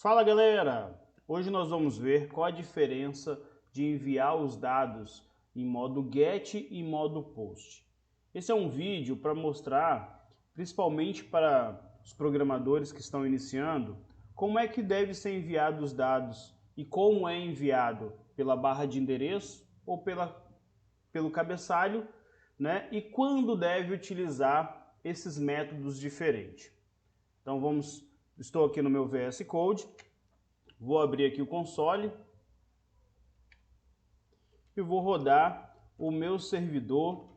Fala galera! Hoje nós vamos ver qual a diferença de enviar os dados em modo GET e modo POST. Esse é um vídeo para mostrar, principalmente para os programadores que estão iniciando, como é que deve ser enviado os dados e como é enviado pela barra de endereço ou pelo cabeçalho, né? E quando deve utilizar esses métodos diferentes. Então estou aqui no meu VS Code, vou abrir aqui o console e vou rodar o meu servidor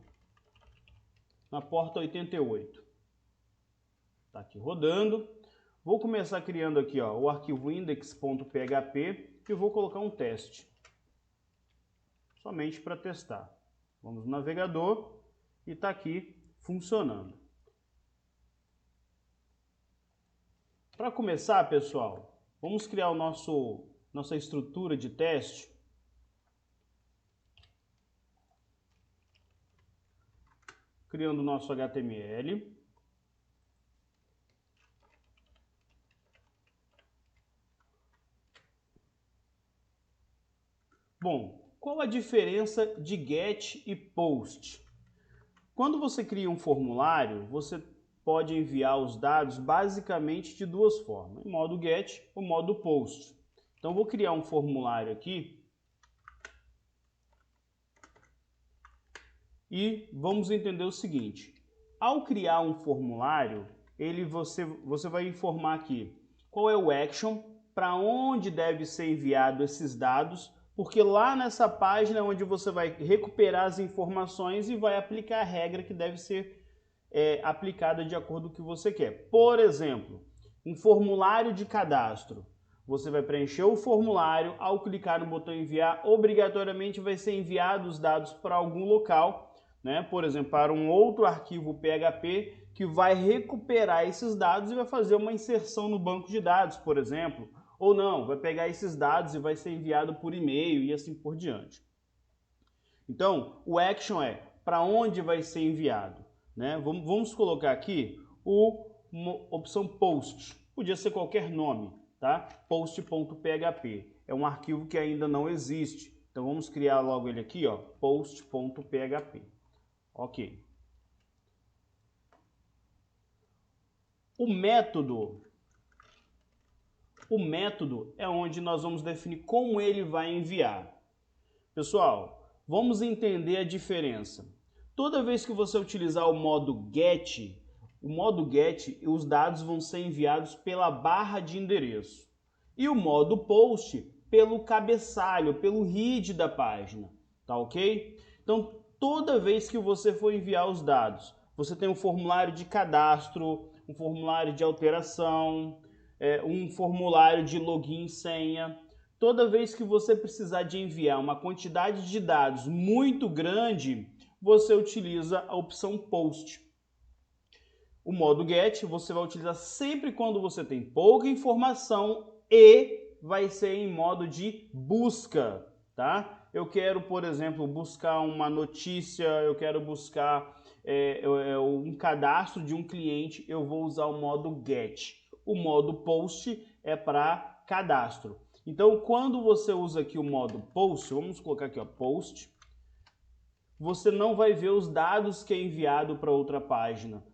na porta 88. Está aqui rodando. Vou começar criando aqui o arquivo index.php e vou colocar um teste, somente para testar. Vamos no navegador e está aqui funcionando. Para começar, pessoal, vamos criar o nossa estrutura de teste. Criando o nosso HTML. Bom, qual a diferença de GET e POST? Quando você cria um formulário, você pode enviar os dados basicamente de duas formas, em modo GET ou modo POST. Então, vou criar um formulário aqui e vamos entender o seguinte. Ao criar um formulário, você vai informar aqui qual é o action, para onde deve ser enviado esses dados, porque lá nessa página é onde você vai recuperar as informações e vai aplicar a regra que deve ser aplicada de acordo com o que você quer. Por exemplo, um formulário de cadastro. Você vai preencher o formulário, ao clicar no botão enviar, obrigatoriamente vai ser enviado os dados para algum local, né? Por exemplo, para um outro arquivo PHP que vai recuperar esses dados e vai fazer uma inserção no banco de dados, por exemplo. Ou não, vai pegar esses dados e vai ser enviado por e-mail e assim por diante. Então, o action é para onde vai ser enviado, né? Vamos colocar aqui uma opção post. Podia ser qualquer nome, tá? Post.php. É um arquivo que ainda não existe. Então, vamos criar logo ele aqui, post.php. Ok. O método é onde nós vamos definir como ele vai enviar. Pessoal, vamos entender a diferença. Toda vez que você utilizar o modo GET, os dados vão ser enviados pela barra de endereço. E o modo POST pelo cabeçalho, pelo head da página. Tá ok? Então, toda vez que você for enviar os dados, você tem um formulário de cadastro, um formulário de alteração, um formulário de login e senha. Toda vez que você precisar de enviar uma quantidade de dados muito grande, você utiliza a opção POST. O modo GET você vai utilizar sempre quando você tem pouca informação e vai ser em modo de busca, tá? Eu quero, por exemplo, buscar uma notícia, eu quero buscar um cadastro de um cliente, eu vou usar o modo GET. O modo POST é para cadastro. Então, quando você usa aqui o modo POST, vamos colocar aqui, POST, você não vai ver os dados que é enviado para outra página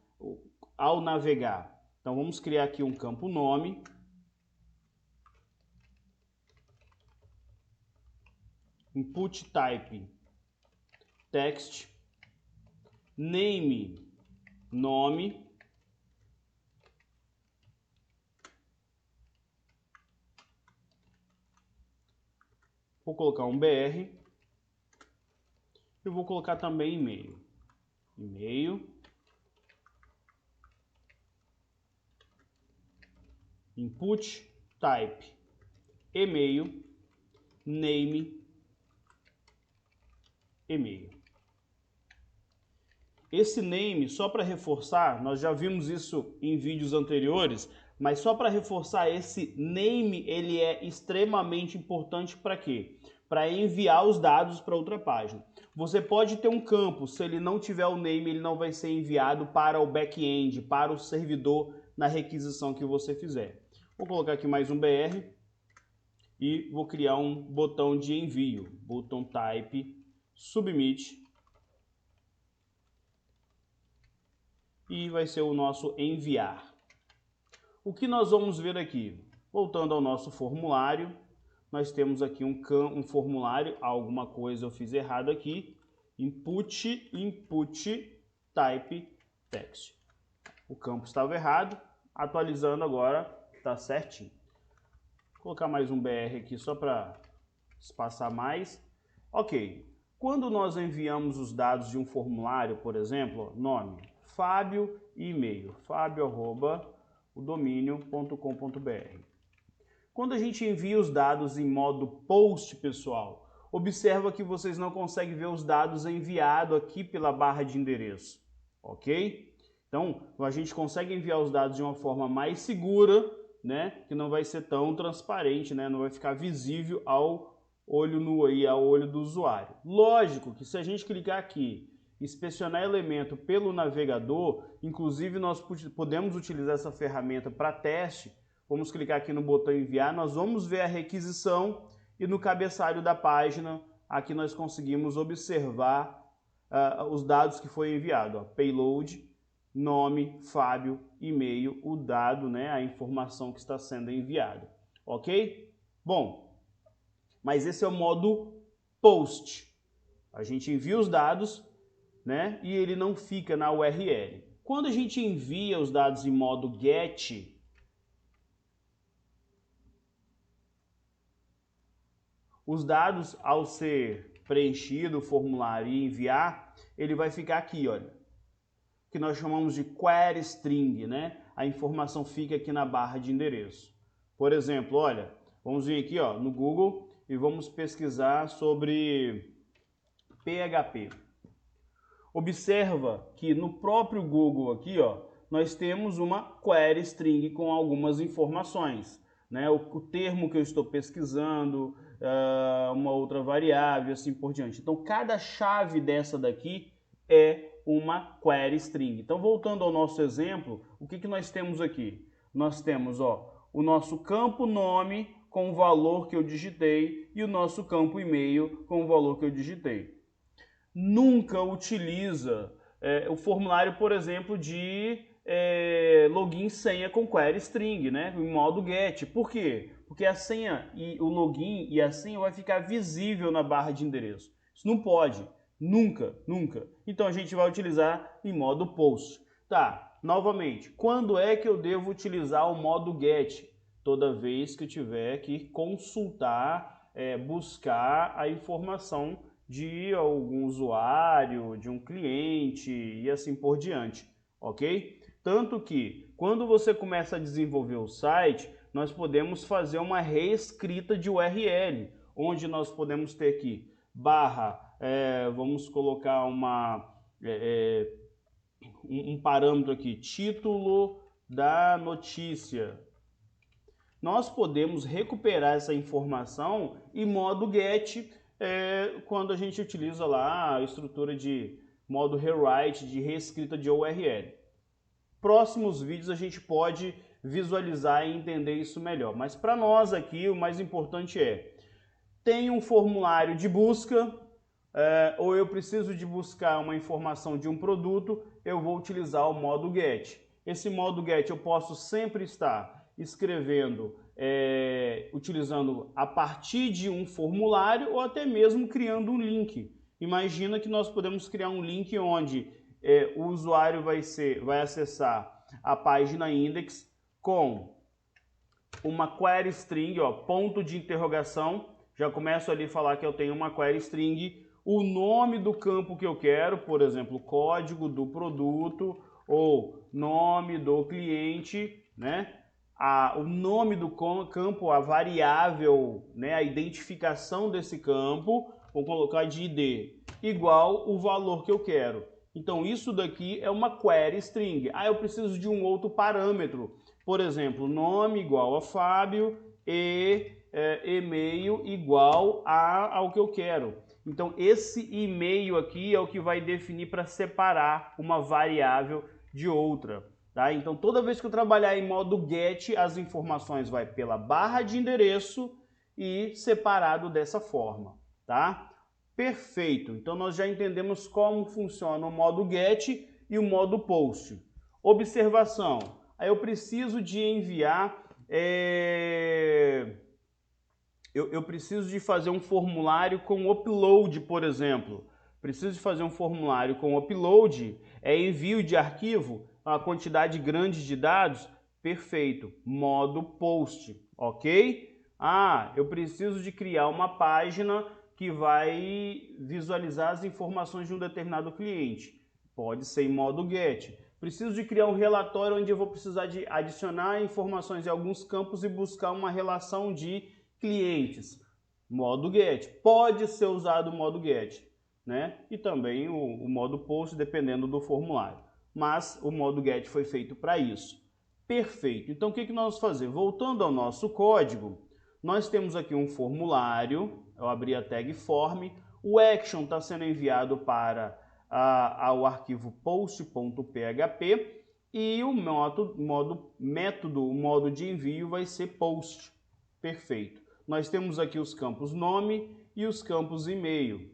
ao navegar. Então, vamos criar aqui um campo nome. Input type text, name, nome, vou colocar um BR e vou colocar também e-mail. E-mail, input type e-mail, name, e-mail. Esse name, só para reforçar, nós já vimos isso em vídeos anteriores, mas só para reforçar, esse name ele é extremamente importante para quê? Para enviar os dados para outra página. Você pode ter um campo, se ele não tiver o name, ele não vai ser enviado para o back-end, para o servidor na requisição que você fizer. Vou colocar aqui mais um BR e vou criar um botão de envio, button type submit, e vai ser o nosso enviar. O que nós vamos ver aqui? Voltando ao nosso formulário, nós temos aqui um formulário, alguma coisa eu fiz errado aqui, input type text. O campo estava errado, atualizando agora está certinho. Vou colocar mais um BR aqui só para espaçar mais. Ok, quando nós enviamos os dados de um formulário, por exemplo, nome, Fábio e e-mail, fabio@odomínio.com.br. Quando a gente envia os dados em modo post, pessoal, observa que vocês não conseguem ver os dados enviados aqui pela barra de endereço, ok? Então, a gente consegue enviar os dados de uma forma mais segura, né? Que não vai ser tão transparente, né? Não vai ficar visível ao olho nu aí, ao olho do usuário. Lógico que se a gente clicar aqui, inspecionar elemento pelo navegador, inclusive nós podemos utilizar essa ferramenta para teste. Vamos clicar aqui no botão enviar, nós vamos ver a requisição e no cabeçalho da página, aqui nós conseguimos observar os dados que foi enviado. Ó, payload, nome, Fábio, e-mail, o dado, né, a informação que está sendo enviada. Ok? Bom, mas esse é o modo post. A gente envia os dados, né, e ele não fica na URL. Quando a gente envia os dados em modo get, os dados, ao ser preenchido o formulário e enviar, ele vai ficar aqui, olha, que nós chamamos de query string, né? A informação fica aqui na barra de endereço. Por exemplo, olha, vamos vir aqui, ó, no Google e vamos pesquisar sobre PHP. Observa que no próprio Google aqui, ó, nós temos uma query string com algumas informações, né? O termo que eu estou pesquisando, uma outra variável, assim por diante. Então, cada chave dessa daqui é uma query string. Então, voltando ao nosso exemplo, o que nós temos aqui? Nós temos, ó, o nosso campo nome com o valor que eu digitei e o nosso campo e-mail com o valor que eu digitei. Nunca utiliza o formulário, por exemplo, de login e senha com query string, né? Em modo get. Por quê? Porque a senha e o login e a senha vai ficar visível na barra de endereço. Isso não pode. Nunca, nunca. Então a gente vai utilizar em modo post. Tá, novamente, quando é que eu devo utilizar o modo get? Toda vez que eu tiver que consultar, buscar a informação de algum usuário, de um cliente e assim por diante, ok? Tanto que quando você começa a desenvolver o site, nós podemos fazer uma reescrita de URL, onde nós podemos ter aqui barra, vamos colocar um parâmetro aqui, título da notícia. Nós podemos recuperar essa informação em modo get, quando a gente utiliza lá a estrutura de modo rewrite, de reescrita de URL. Próximos vídeos a gente pode visualizar e entender isso melhor. Mas para nós aqui o mais importante tem um formulário de busca, ou eu preciso de buscar uma informação de um produto, eu vou utilizar o modo get. Esse modo get eu posso sempre estar escrevendo, utilizando a partir de um formulário ou até mesmo criando um link. Imagina que nós podemos criar um link onde o usuário vai acessar a página index com uma query string, ó, ponto de interrogação. Já começo ali a falar que eu tenho uma query string, o nome do campo que eu quero, por exemplo, código do produto ou nome do cliente, né? O nome do campo, a variável, né? A identificação desse campo, vou colocar de ID, igual o valor que eu quero. Então isso daqui é uma query string. Eu preciso de um outro parâmetro, por exemplo, nome igual a Fábio e e-mail igual ao que eu quero. Então esse e-mail aqui é o que vai definir para separar uma variável de outra. Tá? Então, toda vez que eu trabalhar em modo GET, as informações vai pela barra de endereço e separado dessa forma, tá? Perfeito. Então, nós já entendemos como funciona o modo GET e o modo POST. Observação. Aí eu preciso de enviar... Eu preciso de fazer um formulário com upload, por exemplo. Preciso de fazer um formulário com upload, envio de arquivo, uma quantidade grande de dados, perfeito, modo POST, ok? Eu preciso de criar uma página que vai visualizar as informações de um determinado cliente, pode ser em modo GET. Preciso de criar um relatório onde eu vou precisar de adicionar informações em alguns campos e buscar uma relação de clientes, modo GET. Pode ser usado o modo GET, né? E também o modo POST, dependendo do formulário. Mas o modo GET foi feito para isso. Perfeito. Então, o que nós vamos fazer? Voltando ao nosso código, nós temos aqui um formulário. Eu abri a tag form. O action está sendo enviado para ao arquivo post.php e o modo de envio vai ser post. Perfeito. Nós temos aqui os campos nome e os campos e-mail,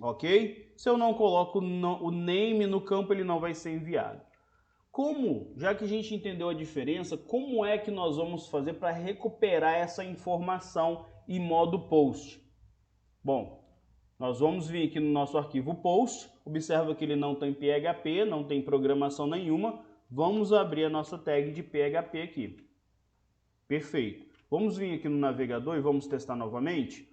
ok? Se eu não coloco o name no campo, ele não vai ser enviado. Já que a gente entendeu a diferença, como é que nós vamos fazer para recuperar essa informação em modo post? Bom, nós vamos vir aqui no nosso arquivo post, observa que ele não tem PHP, não tem programação nenhuma. Vamos abrir a nossa tag de PHP aqui. Perfeito. Vamos vir aqui no navegador e vamos testar novamente.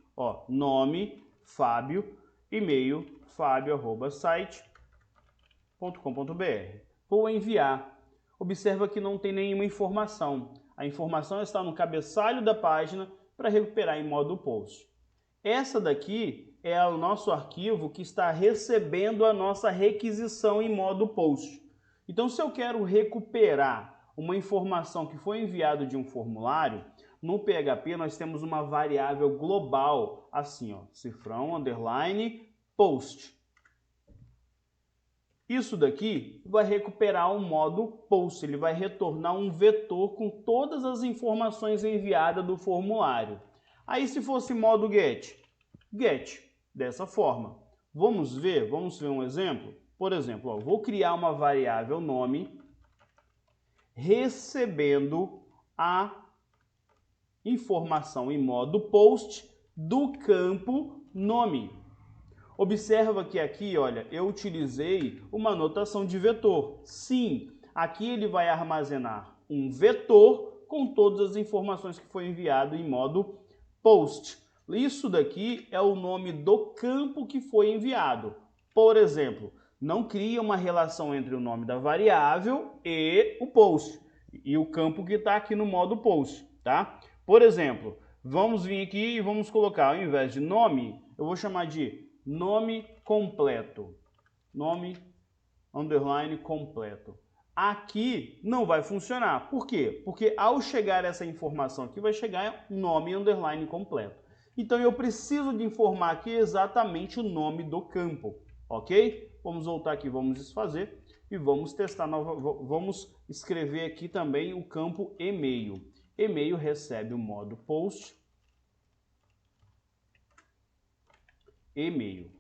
Nome, Fábio, e-mail, fabio@site.com.br. Vou enviar. Observa que não tem nenhuma informação. A informação está no cabeçalho da página para recuperar em modo post. Essa daqui é o nosso arquivo que está recebendo a nossa requisição em modo post. Então, se eu quero recuperar uma informação que foi enviada de um formulário, no PHP nós temos uma variável global, assim, cifrão, underline, post. Isso daqui vai recuperar o modo post, ele vai retornar um vetor com todas as informações enviadas do formulário. Aí se fosse modo get, dessa forma. Vamos ver um exemplo? Por exemplo, vou criar uma variável nome recebendo a informação em modo post do campo nome. Observa que aqui, olha, eu utilizei uma notação de vetor. Sim, aqui ele vai armazenar um vetor com todas as informações que foi enviado em modo post. Isso daqui é o nome do campo que foi enviado. Por exemplo, não cria uma relação entre o nome da variável e o post, e o campo que está aqui no modo post, tá? Por exemplo, vamos vir aqui e vamos colocar, ao invés de nome, eu vou chamar de nome completo. Nome, underline, completo. Aqui não vai funcionar. Por quê? Porque ao chegar essa informação aqui, vai chegar nome, underline, completo. Então eu preciso de informar aqui exatamente o nome do campo, ok? Vamos voltar aqui, vamos desfazer e vamos testar, vamos escrever aqui também o campo e-mail. E-mail recebe o modo post, e-mail.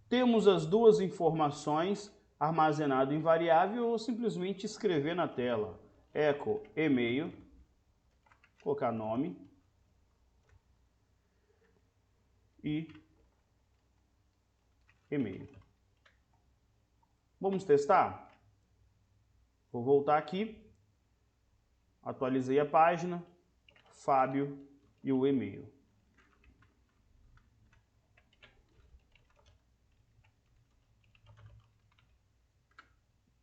Temos as duas informações armazenadas em variável ou simplesmente escrever na tela. Echo e-mail, colocar nome e e-mail. Vamos testar? Vou voltar aqui, atualizei a página, Fábio e o e-mail.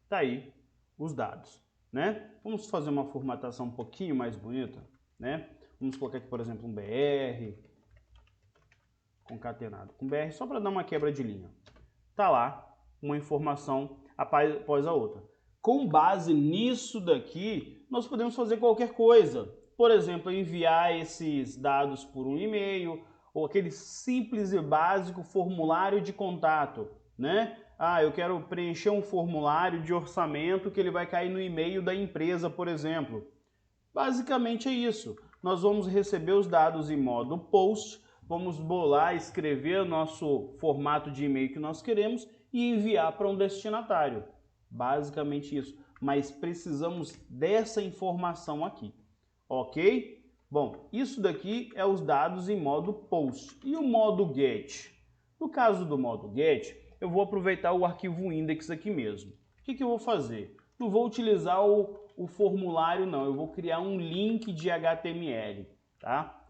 Tá aí os dados, né? Vamos fazer uma formatação um pouquinho mais bonita, né? Vamos colocar aqui, por exemplo, um BR concatenado com BR, só para dar uma quebra de linha. Tá lá uma informação após a outra. Com base nisso daqui, nós podemos fazer qualquer coisa. Por exemplo, enviar esses dados por um e-mail ou aquele simples e básico formulário de contato, né? eu quero preencher um formulário de orçamento que ele vai cair no e-mail da empresa, por exemplo. Basicamente é isso. Nós vamos receber os dados em modo post, vamos bolar, escrever o nosso formato de e-mail que nós queremos e enviar para um destinatário. Basicamente isso. Mas precisamos dessa informação aqui. Ok? Bom, isso daqui é os dados em modo post. E o modo get? No caso do modo get, eu vou aproveitar o arquivo index aqui mesmo. O que eu vou fazer? Não vou utilizar o formulário não, eu vou criar um link de HTML, tá?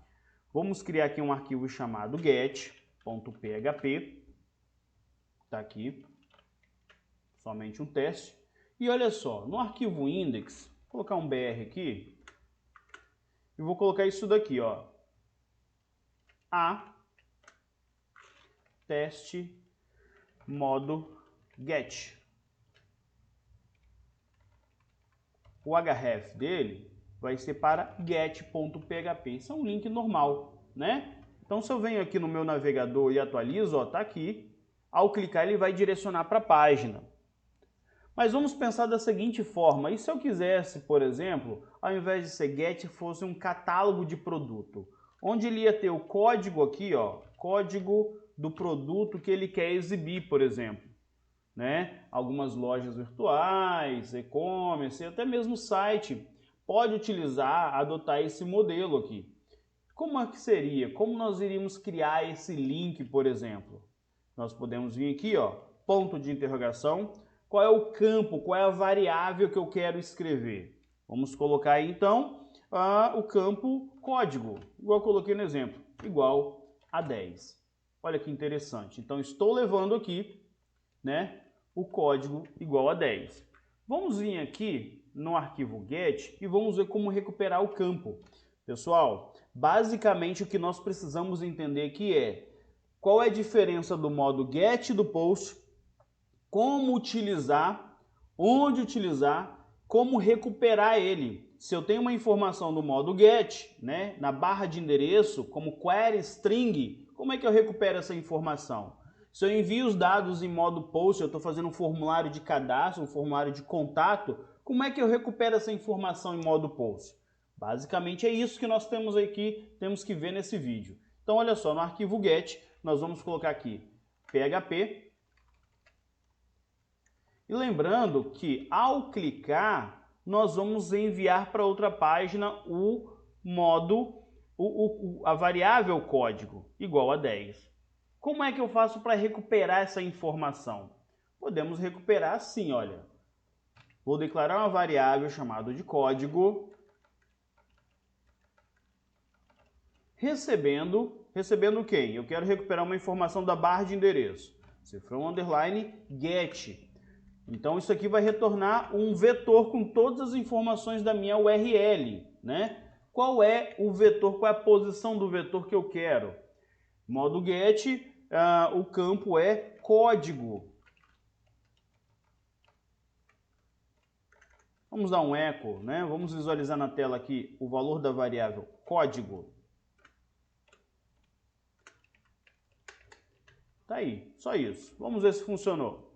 Vamos criar aqui um arquivo chamado get.php, tá aqui, somente um teste. E olha só, no arquivo index, vou colocar um BR aqui, e vou colocar isso daqui, ó, a teste modo get. O href dele vai ser para get.php. Isso é um link normal, né? Então, se eu venho aqui no meu navegador e atualizo, ó, tá aqui. Ao clicar, ele vai direcionar para a página. Mas vamos pensar da seguinte forma. E se eu quisesse, por exemplo, ao invés de ser get, fosse um catálogo de produto, onde ele ia ter o código aqui, ó, código do produto que ele quer exibir, por exemplo. Né? Algumas lojas virtuais, e-commerce, até mesmo site pode utilizar, adotar esse modelo aqui. Como é que seria? Como nós iríamos criar esse link, por exemplo? Nós podemos vir aqui, ó, ponto de interrogação. Qual é o campo, qual é a variável que eu quero escrever? Vamos colocar aí, então, o campo código, igual eu coloquei no exemplo, igual a 10. Olha que interessante. Então, estou levando aqui, né, o código igual a 10. Vamos vir aqui no arquivo get e vamos ver como recuperar o campo. Pessoal, basicamente o que nós precisamos entender aqui é qual é a diferença do modo get do post, como utilizar, onde utilizar, como recuperar ele. Se eu tenho uma informação do modo get, né, na barra de endereço, como query string, como é que eu recupero essa informação? Se eu envio os dados em modo post, eu estou fazendo um formulário de cadastro, um formulário de contato, como é que eu recupero essa informação em modo post? Basicamente é isso que nós temos aqui, temos que ver nesse vídeo. Então olha só, no arquivo get, nós vamos colocar aqui PHP. E lembrando que ao clicar, nós vamos enviar para outra página o modo, a variável código, igual a 10. Como é que eu faço para recuperar essa informação? Podemos recuperar assim, olha. Vou declarar uma variável chamada de código, recebendo quem? Eu quero recuperar uma informação da barra de endereço. Cifrão underline get. Então isso aqui vai retornar um vetor com todas as informações da minha URL, né? Qual é o vetor, qual é a posição do vetor que eu quero? Modo get, o campo é código. Vamos dar um eco, né? Vamos visualizar na tela aqui o valor da variável código. Tá aí, só isso. Vamos ver se funcionou.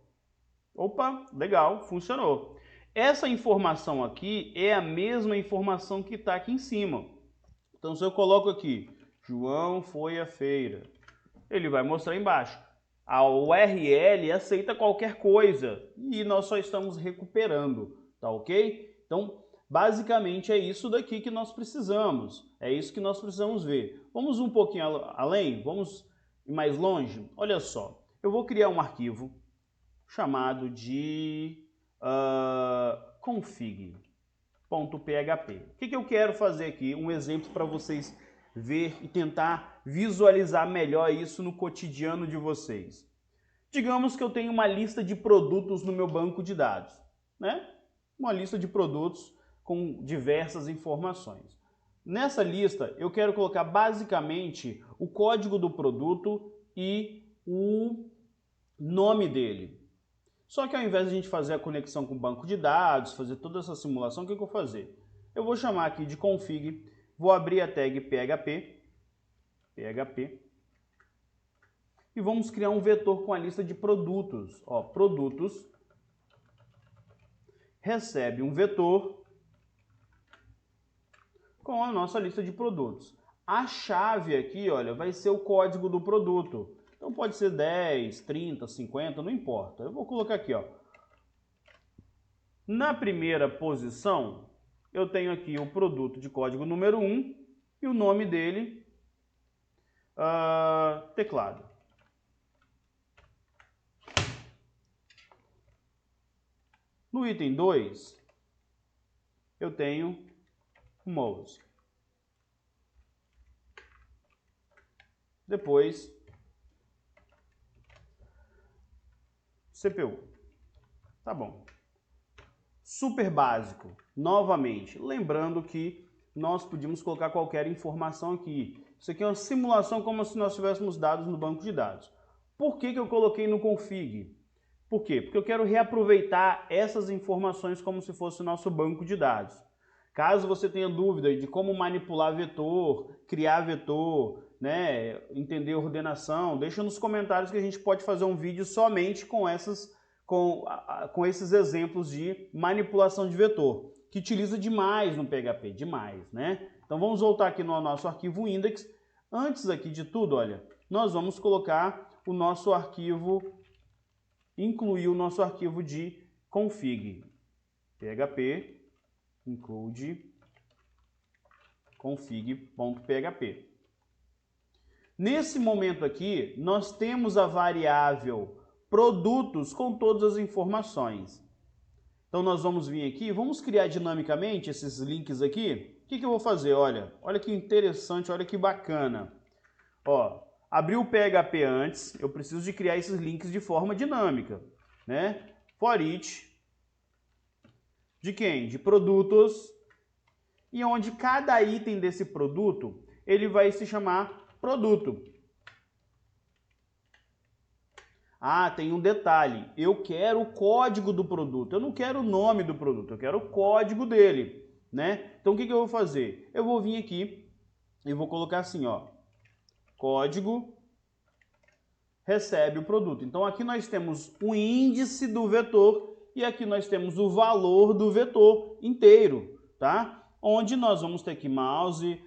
Opa, legal, funcionou. Essa informação aqui é a mesma informação que está aqui em cima. Então, se eu coloco aqui, João foi à feira, ele vai mostrar embaixo. A URL aceita qualquer coisa e nós só estamos recuperando, tá ok? Então, basicamente é isso daqui que nós precisamos. É isso que nós precisamos ver. Vamos um pouquinho além, vamos mais longe. Olha só, eu vou criar um arquivo chamado de config.php. O que eu quero fazer aqui? Um exemplo para vocês ver e tentar visualizar melhor isso no cotidiano de vocês. Digamos que eu tenho uma lista de produtos no meu banco de dados, né? Uma lista de produtos com diversas informações. Nessa lista, eu quero colocar basicamente o código do produto e o nome dele. Só que ao invés de a gente fazer a conexão com o banco de dados, fazer toda essa simulação, o que eu vou fazer? Eu vou chamar aqui de config, vou abrir a tag PHP, e vamos criar um vetor com a lista de produtos. Ó, produtos recebe um vetor com a nossa lista de produtos. A chave aqui, olha, vai ser o código do produto. Então pode ser 10, 30, 50, não importa. Eu vou colocar aqui, ó. Na primeira posição, eu tenho aqui o produto de código número 1 e o nome dele, teclado. No item 2, eu tenho o mouse. Depois, CPU. Tá bom. Super básico. Novamente, lembrando que nós podíamos colocar qualquer informação aqui. Isso aqui é uma simulação como se nós tivéssemos dados no banco de dados. Por que eu coloquei no config? Por quê? Porque eu quero reaproveitar essas informações como se fosse o nosso banco de dados. Caso você tenha dúvida de como manipular vetor, criar vetor, né, entender ordenação, deixa nos comentários que a gente pode fazer um vídeo somente com esses exemplos de manipulação de vetor, que utiliza demais no PHP, demais, né? Então vamos voltar aqui no nosso arquivo index. Antes aqui de tudo, olha, nós vamos colocar o nosso arquivo, incluir o nosso arquivo de config, php include config.php. Nesse momento aqui, nós temos a variável produtos com todas as informações. Então nós vamos vir aqui, vamos criar dinamicamente esses links aqui. O que eu vou fazer? Olha que interessante, olha que bacana. Ó, abri o PHP antes, eu preciso de criar esses links de forma dinâmica, né? For each de quem? De produtos, e onde cada item desse produto, ele vai se chamar produto. Ah, tem um detalhe, eu quero o código do produto, eu não quero o nome do produto, eu quero o código dele, né? Então o que eu vou fazer? Eu vou vir aqui e vou colocar assim, ó, código recebe o produto. Então aqui nós temos o índice do vetor e aqui nós temos o valor do vetor inteiro, tá? Onde nós vamos ter aqui mouse,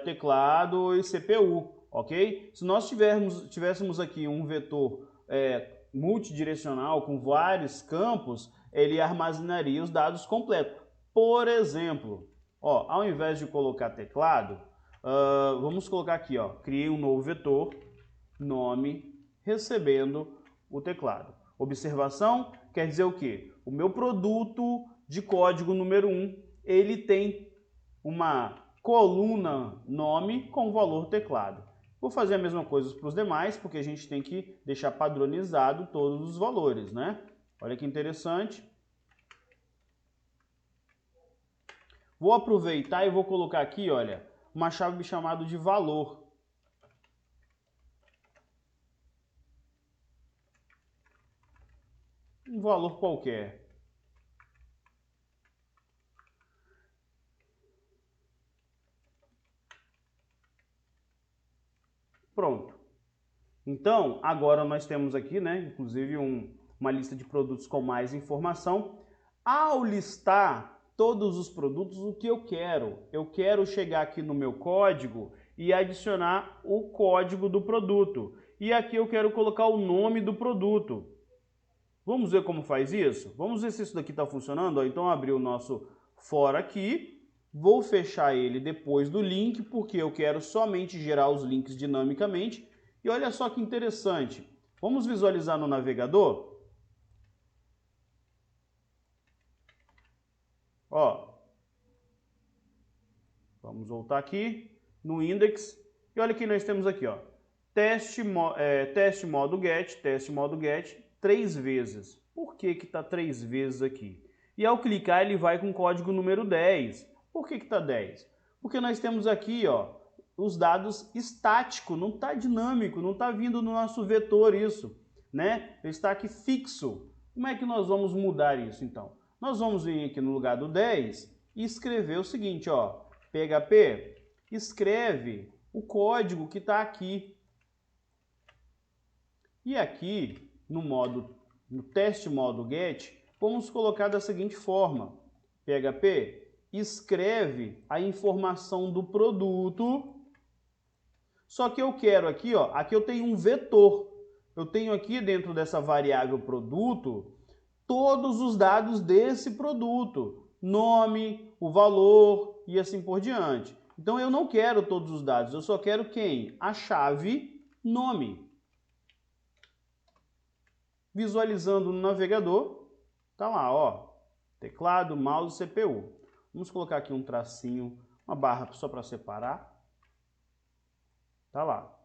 teclado e CPU, ok? Se nós tivéssemos aqui um vetor multidirecional com vários campos, ele armazenaria os dados completos. Por exemplo, ó, ao invés de colocar teclado, vamos colocar aqui, ó, criei um novo vetor, nome, recebendo o teclado. Observação quer dizer o quê? O meu produto de código número 1, ele tem uma coluna nome com o valor teclado. Vou fazer a mesma coisa para os demais, porque a gente tem que deixar padronizado todos os valores, né? Olha que interessante. Vou aproveitar e vou colocar aqui, olha, uma chave chamada de valor. Um valor qualquer. Pronto. Então, agora nós temos aqui, né, inclusive uma lista de produtos com mais informação. Ao listar todos os produtos, o que eu quero? Eu quero chegar aqui no meu código e adicionar o código do produto. E aqui eu quero colocar o nome do produto. Vamos ver como faz isso? Vamos ver se isso daqui está funcionando. Então, abrir o nosso for aqui. Vou fechar ele depois do link, porque eu quero somente gerar os links dinamicamente. E olha só que interessante. Vamos visualizar no navegador? Ó. Vamos voltar aqui no index. E olha que nós temos aqui, ó. Teste modo get, 3 vezes. Por que que tá 3 vezes aqui? E ao clicar ele vai com o código número 10. Por que que tá 10? Porque nós temos aqui, ó, os dados estático, não está dinâmico, não está vindo no nosso vetor isso, né? Está aqui fixo. Como é que nós vamos mudar isso então? Nós vamos vir aqui no lugar do 10 e escrever o seguinte, ó, PHP, escreve o código que está aqui. E aqui, no teste modo get, vamos colocar da seguinte forma. PHP, escreve a informação do produto. Só que eu quero aqui, ó, aqui eu tenho um vetor. Eu tenho aqui dentro dessa variável produto todos os dados desse produto. Nome, o valor e assim por diante. Então eu não quero todos os dados, eu só quero quem? A chave nome. Visualizando no navegador, tá lá, ó, teclado, mouse, CPU. Vamos colocar aqui um tracinho, uma barra só para separar. Tá lá.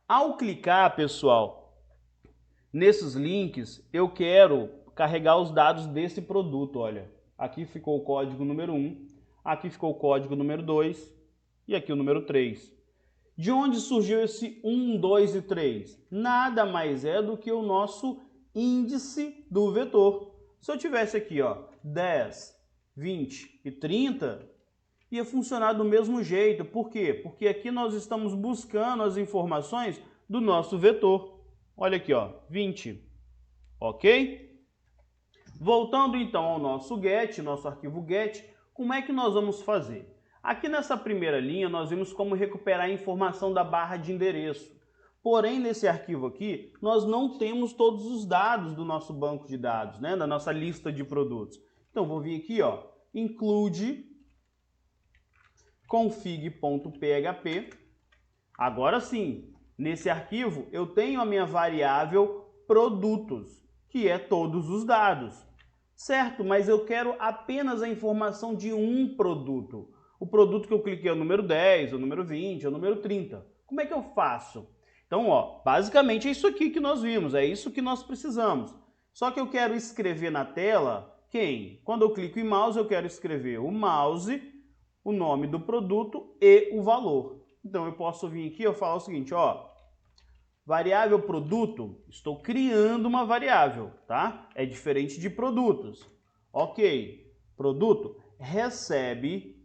Ao clicar, pessoal, nesses links, eu quero carregar os dados desse produto, olha. Aqui ficou o código número 1, aqui ficou o código número 2 e aqui o número 3. De onde surgiu esse 1, 2 e 3? Nada mais é do que o nosso índice do vetor. Se eu tivesse aqui, ó, 10, 20 e 30, ia funcionar do mesmo jeito. Por quê? Porque aqui nós estamos buscando as informações do nosso vetor. Olha aqui, ó, 20. Ok? Voltando então ao nosso get, nosso arquivo get, como é que nós vamos fazer? Aqui nessa primeira linha nós vimos como recuperar a informação da barra de endereço. Porém, nesse arquivo aqui, nós não temos todos os dados do nosso banco de dados, né? Da nossa lista de produtos. Então, vou vir aqui, ó, include config.php. Agora sim, nesse arquivo eu tenho a minha variável produtos, que é todos os dados. Certo, mas eu quero apenas a informação de um produto. O produto que eu cliquei é o número 10, o número 20, o número 30. Como é que eu faço? Então, ó, basicamente é isso aqui que nós vimos, é isso que nós precisamos. Só que eu quero escrever na tela quem? Quando eu clico em mouse, eu quero escrever o mouse, o nome do produto e o valor. Então, eu posso vir aqui e falar o seguinte, ó, variável produto, estou criando uma variável, tá? É diferente de produtos. Ok, produto recebe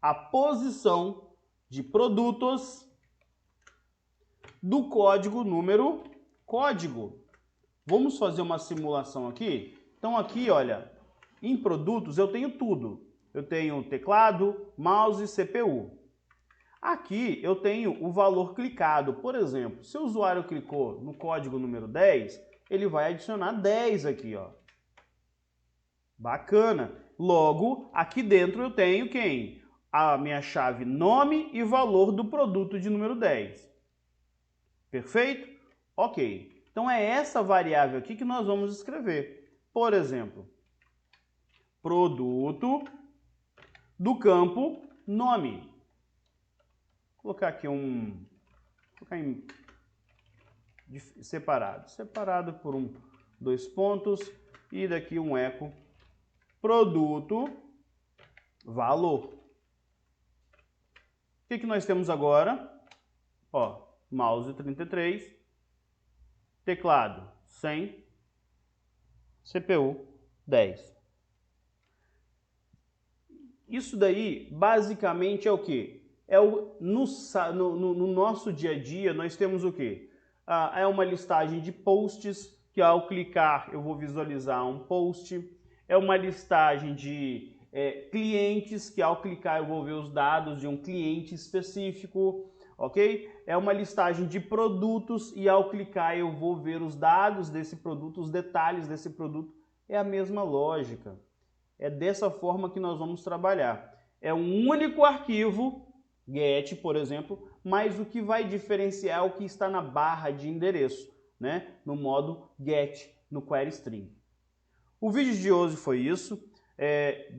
a posição de produtos do código número código. Vamos fazer uma simulação aqui? Então aqui, olha, em produtos eu tenho tudo. Eu tenho teclado, mouse e CPU. Aqui eu tenho o valor clicado. Por exemplo, se o usuário clicou no código número 10, ele vai adicionar 10 aqui, ó. Bacana. Logo, aqui dentro eu tenho quem? A minha chave nome e valor do produto de número 10. Perfeito? Ok. Então é essa variável aqui que nós vamos escrever. Por exemplo, produto do campo nome. Vou colocar aqui separado por dois pontos e daqui um eco produto valor. O que nós temos agora? Ó, mouse 33, teclado 100, CPU 10. Isso daí basicamente é o quê? No nosso dia a dia nós temos o quê? É uma listagem de posts que ao clicar eu vou visualizar um post. É uma listagem de clientes que ao clicar eu vou ver os dados de um cliente específico. Ok? É uma listagem de produtos e ao clicar eu vou ver os dados desse produto, os detalhes desse produto. É a mesma lógica. É dessa forma que nós vamos trabalhar. É um único arquivo, get, por exemplo, mas o que vai diferenciar é o que está na barra de endereço, né? No modo get, no query string. O vídeo de hoje foi isso.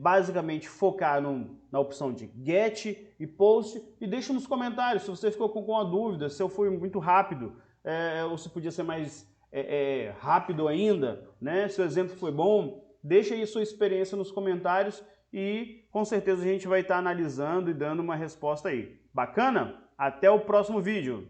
Basicamente focar na opção de get e post, e deixa nos comentários se você ficou com alguma dúvida, se eu fui muito rápido ou se podia ser mais rápido ainda, né? Se o exemplo foi bom, deixa aí sua experiência nos comentários e com certeza a gente vai estar analisando e dando uma resposta aí. Bacana? Até o próximo vídeo!